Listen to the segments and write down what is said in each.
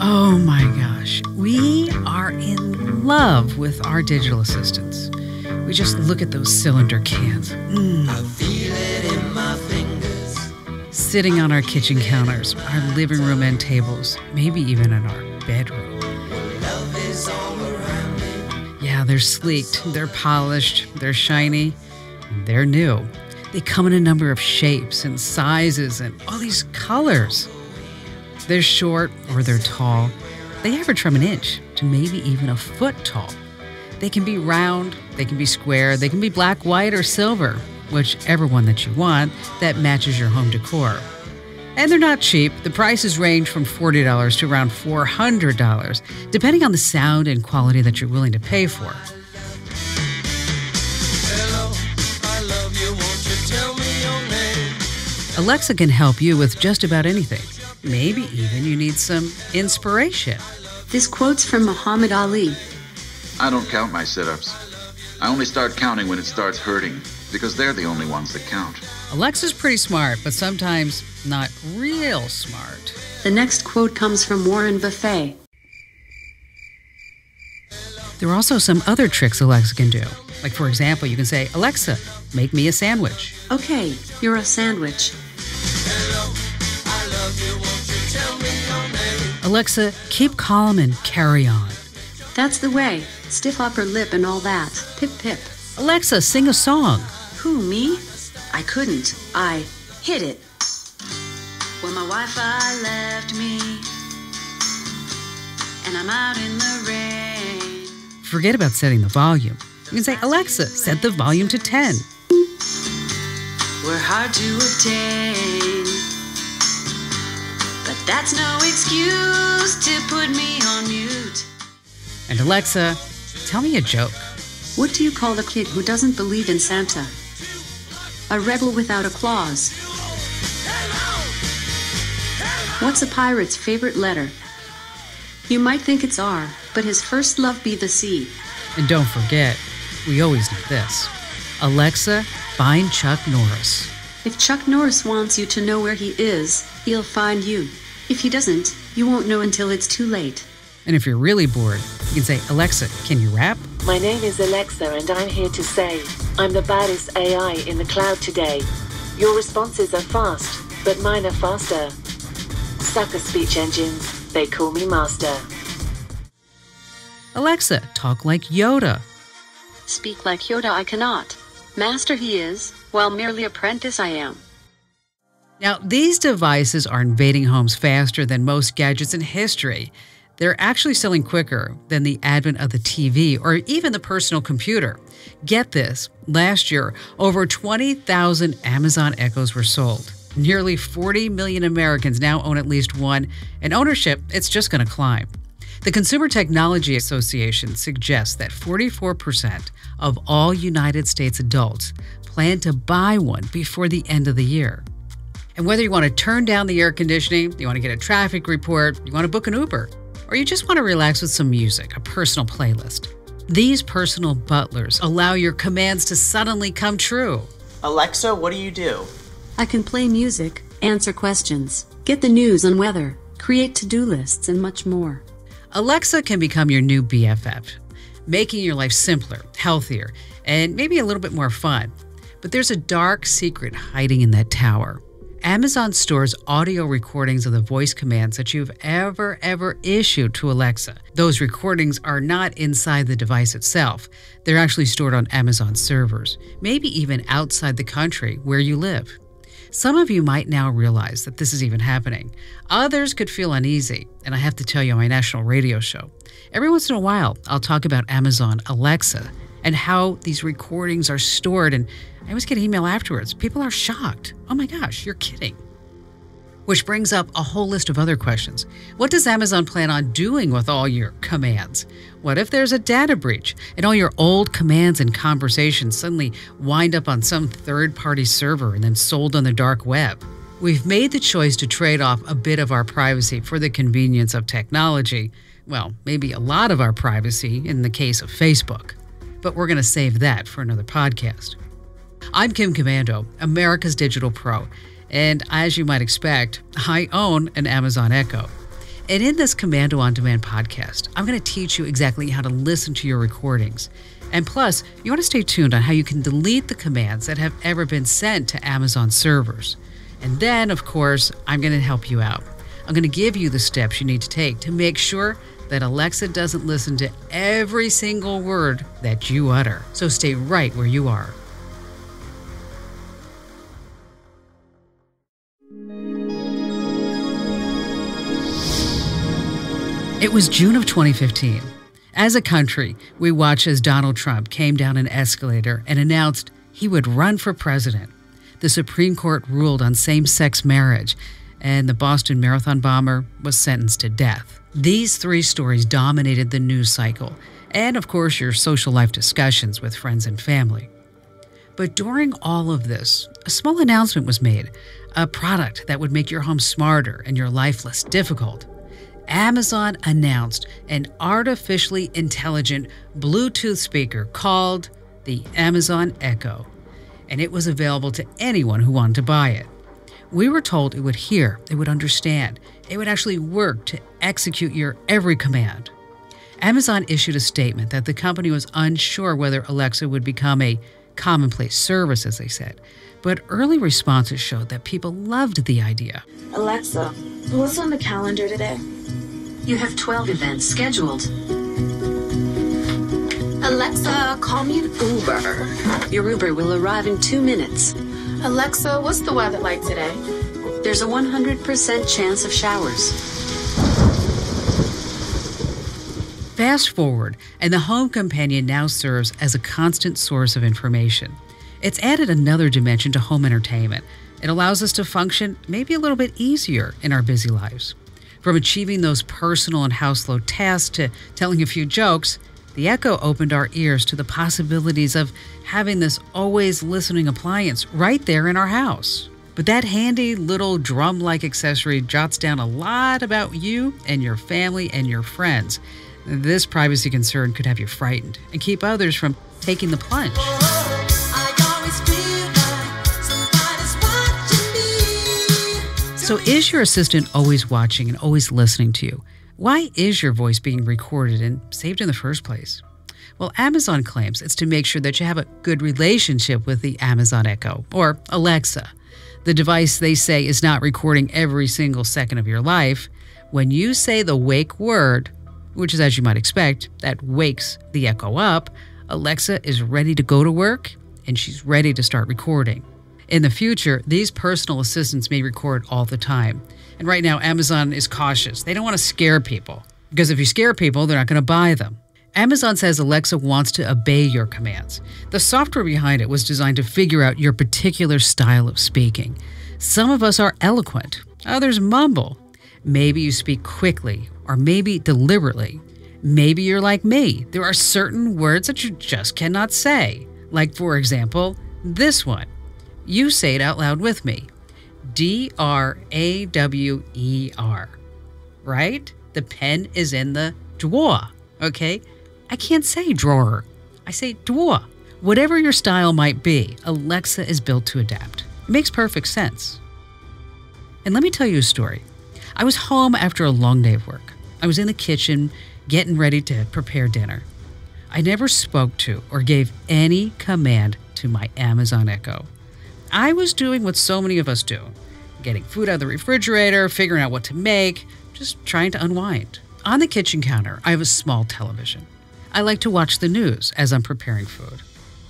Oh my gosh, we are in love with our digital assistants. We just look at those cylinder cans. I feel it in my fingers. Sitting on our kitchen counters, our living room end tables, maybe even in our bedroom. Love is all around me. Yeah, they're sleeked, they're polished, they're shiny, and they're new. They come in a number of shapes and sizes and all these colors. They're short or they're tall. They average from an inch to maybe even a foot tall. They can be round, they can be square, they can be black, white, or silver, whichever one that you want that matches your home decor. And they're not cheap. The prices range from $40 to around $400, depending on the sound and quality that you're willing to pay for. Hello, I love you, won't you tell me your name? Alexa can help you with just about anything. Maybe even you need some inspiration. This quote's from Muhammad Ali. I don't count my sit-ups. I only start counting when it starts hurting, because they're the only ones that count. Alexa's pretty smart, but sometimes not real smart. The next quote comes from Warren Buffett. There are also some other tricks Alexa can do. Like, for example, you can say, Alexa, make me a sandwich. Okay, you're a sandwich. Hello, I love you, won't you tell me your name? Alexa, keep calm and carry on. That's the way. Stiff upper lip and all that. Pip pip. Alexa, sing a song. Who, me? I couldn't. I hit it. Well, my Wi-Fi left me, and I'm out in the rain. Forget about setting the volume. You can say, Alexa, set the volume to 10. We're hard to obtain, but that's no excuse to put me on mute. And Alexa, tell me a joke. What do you call the kid who doesn't believe in Santa? A rebel without a clause. What's a pirate's favorite letter? You might think it's R, but his first love be the C. And don't forget, we always need this. Alexa, find Chuck Norris. If Chuck Norris wants you to know where he is, he'll find you. If he doesn't, you won't know until it's too late. And if you're really bored, you can say, Alexa, can you rap? My name is Alexa, and I'm here to say I'm the baddest AI in the cloud today. Your responses are fast, but mine are faster. Sucker speech engines, they call me master. Alexa, talk like Yoda. Speak like Yoda I cannot. Master he is, while merely apprentice I am. Now, these devices are invading homes faster than most gadgets in history. They're actually selling quicker than the advent of the TV or even the personal computer. Get this, last year, over 20,000 Amazon Echoes were sold. Nearly 40 million Americans now own at least one, and ownership, it's just going to climb. The Consumer Technology Association suggests that 44% of all United States adults plan to buy one before the end of the year. And whether you want to turn down the air conditioning, you want to get a traffic report, you want to book an Uber, or you just want to relax with some music, a personal playlist, these personal butlers allow your commands to suddenly come true. Alexa, what do you do? I can play music, answer questions, get the news and weather, create to-do lists, and much more. Alexa can become your new BFF, making your life simpler, healthier, and maybe a little bit more fun. But there's a dark secret hiding in that tower. Amazon stores audio recordings of the voice commands that you've ever issued to Alexa. Those recordings are not inside the device itself. They're actually stored on Amazon servers, maybe even outside the country where you live. Some of you might now realize that this is even happening. Others could feel uneasy, and I have to tell you on my national radio show, every once in a while, I'll talk about Amazon Alexa and how these recordings are stored, and I always get email afterwards. People are shocked. Oh my gosh, you're kidding. Which brings up a whole list of other questions. What does Amazon plan on doing with all your commands? What if there's a data breach and all your old commands and conversations suddenly wind up on some third-party server and then sold on the dark web? We've made the choice to trade off a bit of our privacy for the convenience of technology. Well, maybe a lot of our privacy in the case of Facebook. But we're going to save that for another podcast. I'm Komando, America's Digital Pro, and as you might expect, I own an Amazon Echo. And in this Komando On Demand podcast, I'm going to teach you exactly how to listen to your recordings. And plus, you want to stay tuned on how you can delete the commands that have ever been sent to Amazon servers. And then, of course, I'm going to help you out. I'm going to give you the steps you need to take to make sure that Alexa doesn't listen to every single word that you utter. So stay right where you are. It was June of 2015. As a country, we watched as Donald Trump came down an escalator and announced he would run for president. The Supreme Court ruled on same-sex marriage, and the Boston Marathon bomber was sentenced to death. These three stories dominated the news cycle, and of course your social life discussions with friends and family. But during all of this, a small announcement was made, a product that would make your home smarter and your life less difficult. Amazon announced an artificially intelligent Bluetooth speaker called the Amazon Echo, and it was available to anyone who wanted to buy it. We were told it would hear, it would understand, it would actually work to execute your every command. Amazon issued a statement that the company was unsure whether Alexa would become a commonplace service, as they said, but early responses showed that people loved the idea. Alexa, what's on the calendar today? You have 12 events scheduled. Alexa, call me an Uber. Your Uber will arrive in 2 minutes. Alexa, what's the weather like today? There's a 100% chance of showers. Fast forward, and the home companion now serves as a constant source of information. It's added another dimension to home entertainment. It allows us to function maybe a little bit easier in our busy lives. From achieving those personal and household tasks to telling a few jokes, the Echo opened our ears to the possibilities of having this always listening appliance right there in our house. But that handy little drum-like accessory jots down a lot about you and your family and your friends. This privacy concern could have you frightened and keep others from taking the plunge. So is your assistant always watching and always listening to you? Why is your voice being recorded and saved in the first place? Well, Amazon claims it's to make sure that you have a good relationship with the Amazon Echo, or Alexa. The device, they say, is not recording every single second of your life. When you say the wake word, which is, as you might expect, that wakes the Echo up, Alexa is ready to go to work and she's ready to start recording. In the future, these personal assistants may record all the time. And right now, Amazon is cautious. They don't want to scare people, because if you scare people, they're not going to buy them. Amazon says Alexa wants to obey your commands. The software behind it was designed to figure out your particular style of speaking. Some of us are eloquent. Others mumble. Maybe you speak quickly, or maybe deliberately. Maybe you're like me. There are certain words that you just cannot say. Like, for example, this one. You say it out loud with me. D-R-A-W-E-R. Right? The pen is in the drawer, okay? I can't say drawer. I say drawer. Whatever your style might be, Alexa is built to adapt. It makes perfect sense. And let me tell you a story. I was home after a long day of work. I was in the kitchen getting ready to prepare dinner. I never spoke to or gave any command to my Amazon Echo. I was doing what so many of us do, getting food out of the refrigerator, figuring out what to make, just trying to unwind. On the kitchen counter, I have a small television. I like to watch the news as I'm preparing food.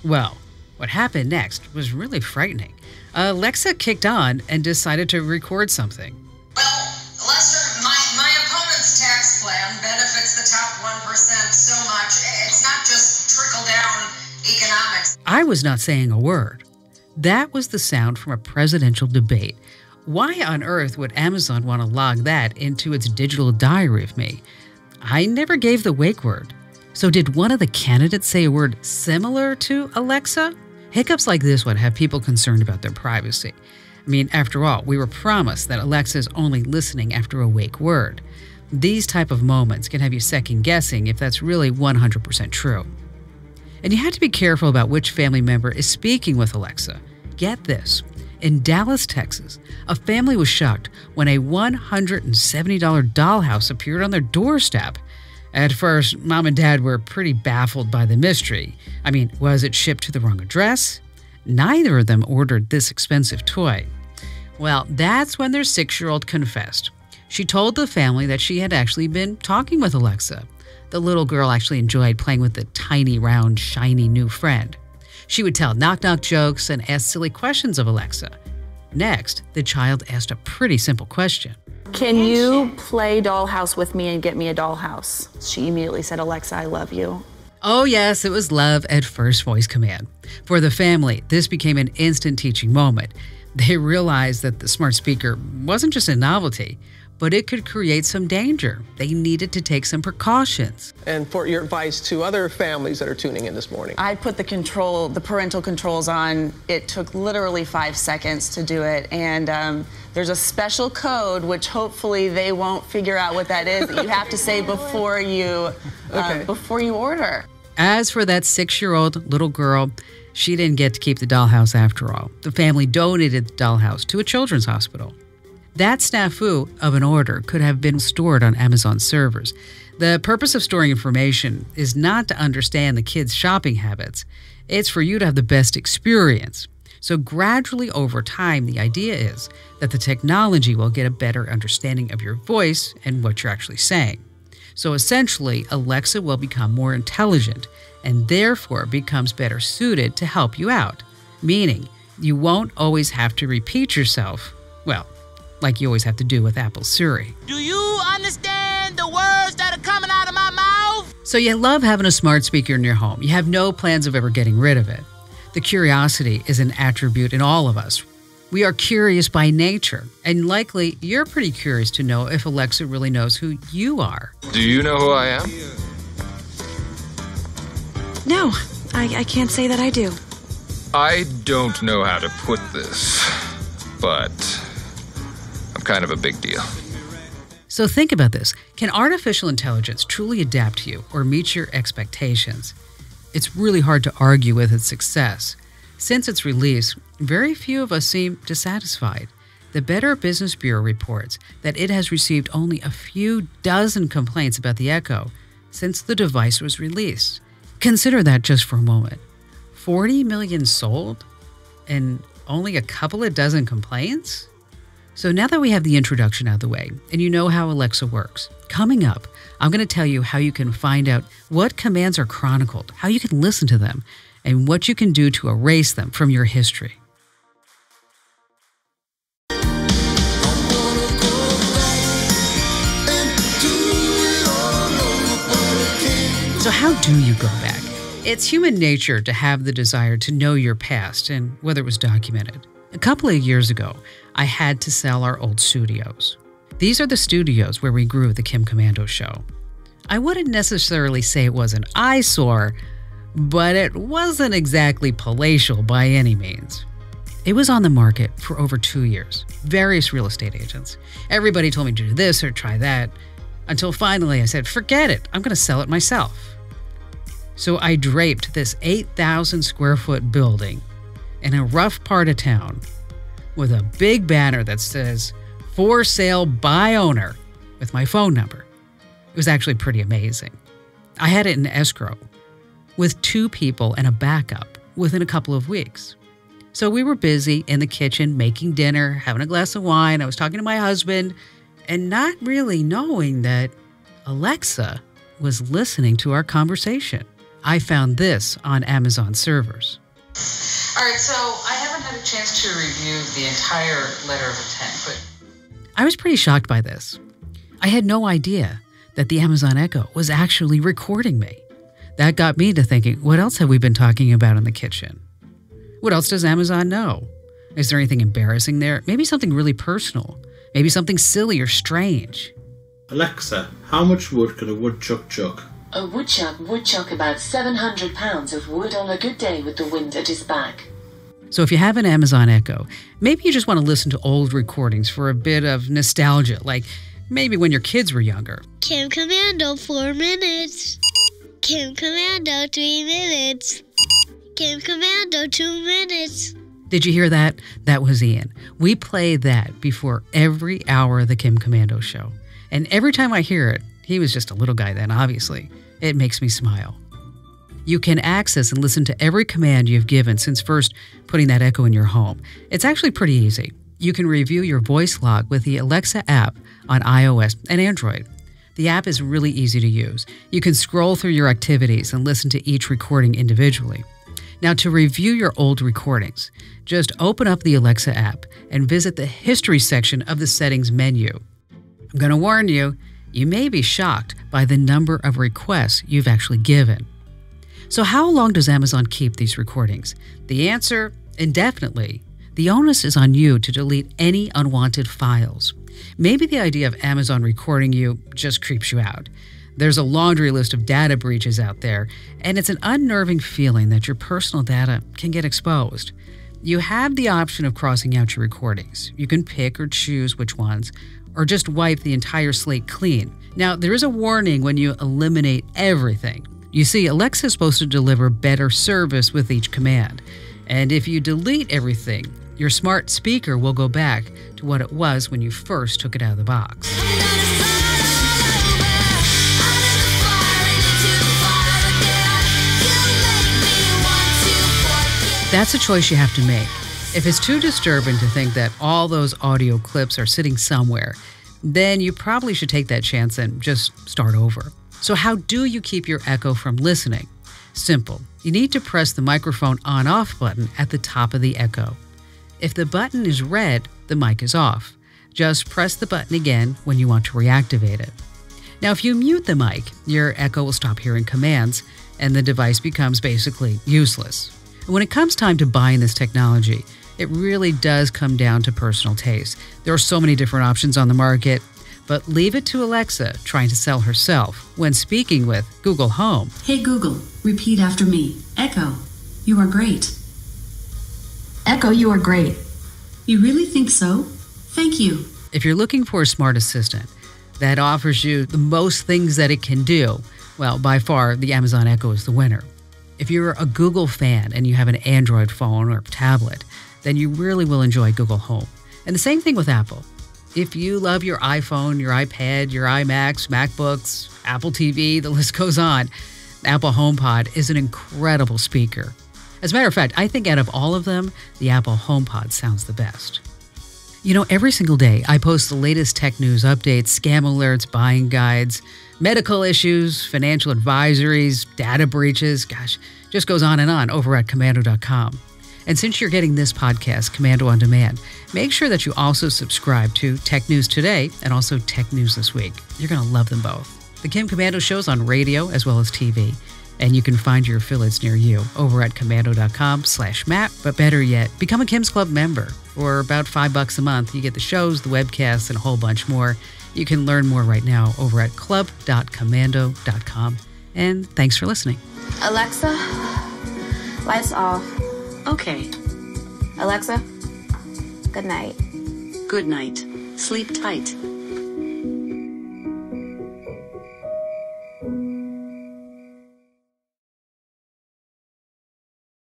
Well, what happened next was really frightening. Alexa kicked on and decided to record something. Well, Lester, my opponent's tax plan benefits the top 1% so much. It's not just trickle-down economics. I was not saying a word. That was the sound from a presidential debate. Why on earth would Amazon want to log that into its digital diary of me? I never gave the wake word. So did one of the candidates say a word similar to Alexa? Hiccups like this one have people concerned about their privacy. I mean, after all, we were promised that Alexa is only listening after a wake word. These type of moments can have you second guessing if that's really 100% true. And you have to be careful about which family member is speaking with Alexa. Get this. In Dallas, Texas, a family was shocked when a $170 dollhouse appeared on their doorstep. At first, Mom and Dad were pretty baffled by the mystery. I mean, was it shipped to the wrong address? Neither of them ordered this expensive toy. Well, that's when their 6-year-old confessed. She told the family that she had actually been talking with Alexa. The little girl actually enjoyed playing with the tiny, round, shiny new friend. She would tell knock-knock jokes and ask silly questions of Alexa. Next, the child asked a pretty simple question. Can you play dollhouse with me and get me a dollhouse? She immediately said, Alexa, I love you. Oh yes, it was love at first voice command. For the family, this became an instant teaching moment. They realized that the smart speaker wasn't just a novelty, but it could create some danger. They needed to take some precautions. And for your advice to other families that are tuning in this morning. I put the parental controls on. It took literally 5 seconds to do it. And there's a special code, which hopefully they won't figure out what that is, that you have to say before you order. As for that 6-year-old little girl, she didn't get to keep the dollhouse after all. The family donated the dollhouse to a children's hospital. That snafu of an order could have been stored on Amazon servers. The purpose of storing information is not to understand the kids' shopping habits. It's for you to have the best experience. So gradually over time, the idea is that the technology will get a better understanding of your voice and what you're actually saying. So essentially, Alexa will become more intelligent and therefore becomes better suited to help you out. Meaning, you won't always have to repeat yourself, well, like you always have to do with Apple's Siri. Do you understand the words that are coming out of my mouth? So you love having a smart speaker in your home. You have no plans of ever getting rid of it. The curiosity is an attribute in all of us. We are curious by nature, and likely you're pretty curious to know if Alexa really knows who you are. Do you know who I am? No, I can't say that I do. I don't know how to put this, but I'm kind of a big deal. So think about this. Can artificial intelligence truly adapt to you or meet your expectations? It's really hard to argue with its success. Since its release, very few of us seem dissatisfied. The Better Business Bureau reports that it has received only a few dozen complaints about the Echo since the device was released. Consider that just for a moment. 40 million sold and only a couple of dozen complaints? So now that we have the introduction out of the way and you know how Alexa works, coming up, I'm going to tell you how you can find out what commands are chronicled, how you can listen to them, and what you can do to erase them from your history. So how do you go back? It's human nature to have the desire to know your past and whether it was documented. A couple of years ago, I had to sell our old studios. These are the studios where we grew the Kim Komando show. I wouldn't necessarily say it was an eyesore, but it wasn't exactly palatial by any means. It was on the market for over 2 years. Various real estate agents. Everybody told me to do this or try that, until finally I said, forget it, I'm going to sell it myself. So I draped this 8,000 square foot building in a rough part of town with a big banner that says, for sale by owner, with my phone number. It was actually pretty amazing. I had it in escrow with 2 people and a backup within a couple of weeks. So we were busy in the kitchen making dinner, having a glass of wine. I was talking to my husband and not really knowing that Alexa was listening to our conversation. I found this on Amazon servers. All right, so I haven't had a chance to review the entire letter of intent, but I was pretty shocked by this. I had no idea that the Amazon Echo was actually recording me. That got me to thinking, what else have we been talking about in the kitchen? What else does Amazon know? Is there anything embarrassing there? Maybe something really personal. Maybe something silly or strange. Alexa, how much wood can a woodchuck chuck? A woodchuck would chuck about 700 pounds of wood on a good day with the wind at his back. So if you have an Amazon Echo, maybe you just want to listen to old recordings for a bit of nostalgia, like maybe when your kids were younger. Kim Komando, 4 minutes. Kim Komando, 3 minutes. Kim Komando, 2 minutes. Did you hear that? That was Ian. We play that before every hour of the Kim Komando show. And every time I hear it, he was just a little guy then, obviously. It makes me smile. You can access and listen to every command you've given since first putting that Echo in your home. It's actually pretty easy. You can review your voice log with the Alexa app on iOS and Android. The app is really easy to use. You can scroll through your activities and listen to each recording individually. Now, to review your old recordings, just open up the Alexa app and visit the History section of the Settings menu. I'm going to warn you, you may be shocked by the number of requests you've actually given. So how long does Amazon keep these recordings? The answer, indefinitely. The onus is on you to delete any unwanted files. Maybe the idea of Amazon recording you just creeps you out. There's a laundry list of data breaches out there, and it's an unnerving feeling that your personal data can get exposed. You have the option of crossing out your recordings. You can pick or choose which ones, or just wipe the entire slate clean. Now, there is a warning when you eliminate everything. You see, Alexa is supposed to deliver better service with each command. And if you delete everything, your smart speaker will go back to what it was when you first took it out of the box. That's a choice you have to make. If it's too disturbing to think that all those audio clips are sitting somewhere, then you probably should take that chance and just start over. So how do you keep your Echo from listening? Simple. You need to press the microphone on-off button at the top of the Echo. If the button is red, the mic is off. Just press the button again when you want to reactivate it. Now, if you mute the mic, your Echo will stop hearing commands, and the device becomes basically useless. And when it comes time to buying this technology, it really does come down to personal taste. There are so many different options on the market, but leave it to Alexa trying to sell herself when speaking with Google Home. Hey Google, repeat after me. Echo, you are great. Echo, you are great. You really think so? Thank you. If you're looking for a smart assistant that offers you the most things that it can do, well, by far, the Amazon Echo is the winner. If you're a Google fan and you have an Android phone or tablet, then you really will enjoy Google Home. And the same thing with Apple. If you love your iPhone, your iPad, your iMacs, MacBooks, Apple TV, the list goes on, Apple HomePod is an incredible speaker. As a matter of fact, I think out of all of them, the Apple HomePod sounds the best. You know, every single day I post the latest tech news updates, scam alerts, buying guides, medical issues, financial advisories, data breaches, just goes on over at Komando.com. And since you're getting this podcast, Komando On Demand, make sure that you also subscribe to Tech News Today and also Tech News This Week. You're going to love them both. The Kim Komando show's on radio as well as TV. And you can find your affiliates near you over at Komando.com/map. But better yet, become a Kim's Club member. For about $5 a month, you get the shows, the webcasts, and a whole bunch more. You can learn more right now over at club.komando.com. And thanks for listening. Alexa, lights off. Okay. Alexa, good night. Good night. Sleep tight.